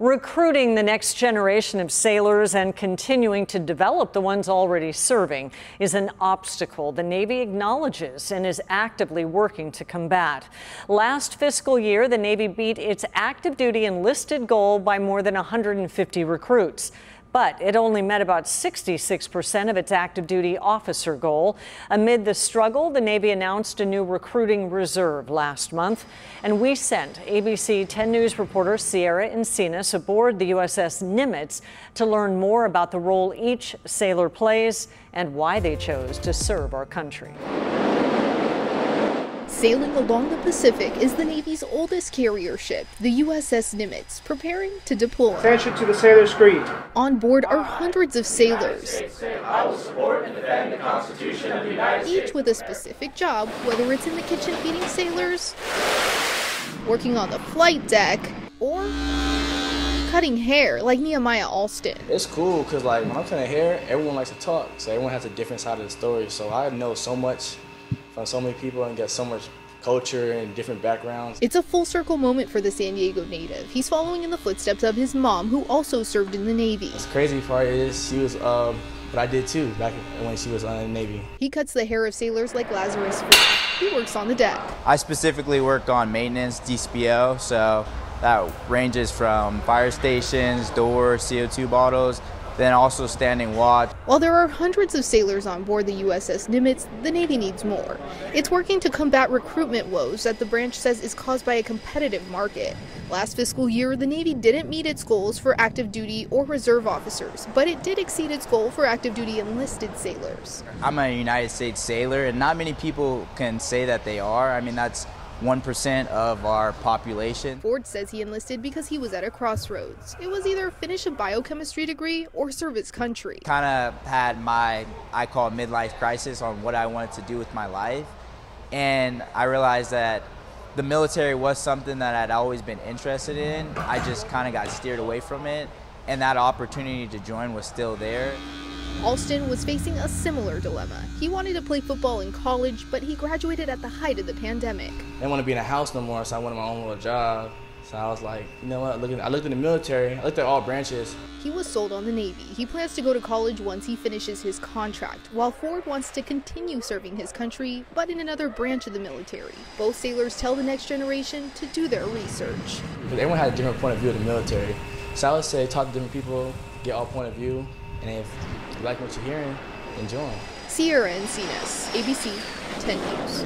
Recruiting the next generation of sailors and continuing to develop the ones already serving is an obstacle the Navy acknowledges and is actively working to combat. Last fiscal year, the Navy beat its active duty enlisted goal by more than 150 recruits. But it only met about 66% of its active duty officer goal. Amid the struggle, the Navy announced a new recruiting reserve last month. And we sent ABC 10 News reporter Sierra Encinas aboard the USS Nimitz to learn more about the role each sailor plays and why they chose to serve our country. Sailing along the Pacific is the Navy's oldest carrier ship, the USS Nimitz, preparing to deploy. Attention to the sailor screen. On board are hundreds of sailors, I will support and defend the Constitution of the United States. each with a specific job, whether it's in the kitchen feeding sailors, working on the flight deck, or cutting hair like Nehemiah Alston. It's cool because when I'm cutting hair, everyone likes to talk, so everyone has a different side of the story. So I know so much from so many people and get so much culture and different backgrounds. It's a full circle moment for the San Diego native. He's following in the footsteps of his mom, who also served in the Navy. The crazy part is she was, but I did too back when she was in the Navy. He cuts the hair of sailors like Lazarus Fruit. He works on the deck. I specifically work on maintenance, DCPO, so that ranges from fire stations, doors, CO2 bottles, then also standing watch. While there are hundreds of sailors on board the USS Nimitz, the Navy needs more. It's working to combat recruitment woes that the branch says is caused by a competitive market. Last fiscal year, the Navy didn't meet its goals for active duty or reserve officers, but it did exceed its goal for active duty enlisted sailors. I'm a United States sailor, and not many people can say that they are. I mean, that's 1% of our population. Ford says he enlisted because he was at a crossroads. It was either finish a biochemistry degree or serve his country. Kind of had my, I call it midlife crisis on what I wanted to do with my life. And I realized that the military was something that I'd always been interested in. I just kind of got steered away from it. And that opportunity to join was still there. Alston was facing a similar dilemma. He wanted to play football in college, but he graduated at the height of the pandemic. I didn't want to be in a house no more, so I wanted my own little job. So I was like, you know what, I looked in the military, I looked at all branches. He was sold on the Navy. He plans to go to college once he finishes his contract, while Ford wants to continue serving his country, but in another branch of the military. Both sailors tell the next generation to do their research. Because everyone had a different point of view of the military. So I would say talk to different people, get all point of view, and if you like what you're hearing, enjoy. Sierra Encinas, ABC 10 News.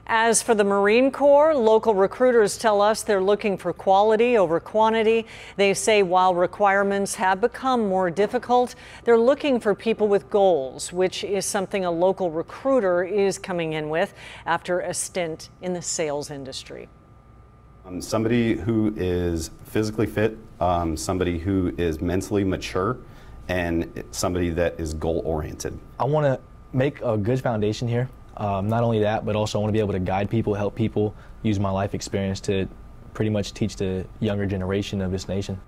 As for the Marine Corps, local recruiters tell us they're looking for quality over quantity. They say while requirements have become more difficult, they're looking for people with goals, which is something a local recruiter is coming in with after a stint in the sales industry. Somebody who is physically fit, somebody who is mentally mature, and somebody that is goal-oriented. I want to make a good foundation here. Not only that, but also I want to be able to guide people, help people, use my life experience to pretty much teach the younger generation of this nation.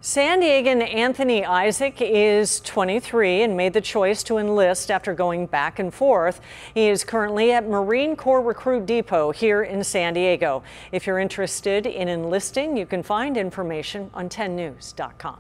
San Diegan Anthony Isaac is 23 and made the choice to enlist after going back and forth. He is currently at Marine Corps Recruit Depot here in San Diego. If you're interested in enlisting, you can find information on 10news.com.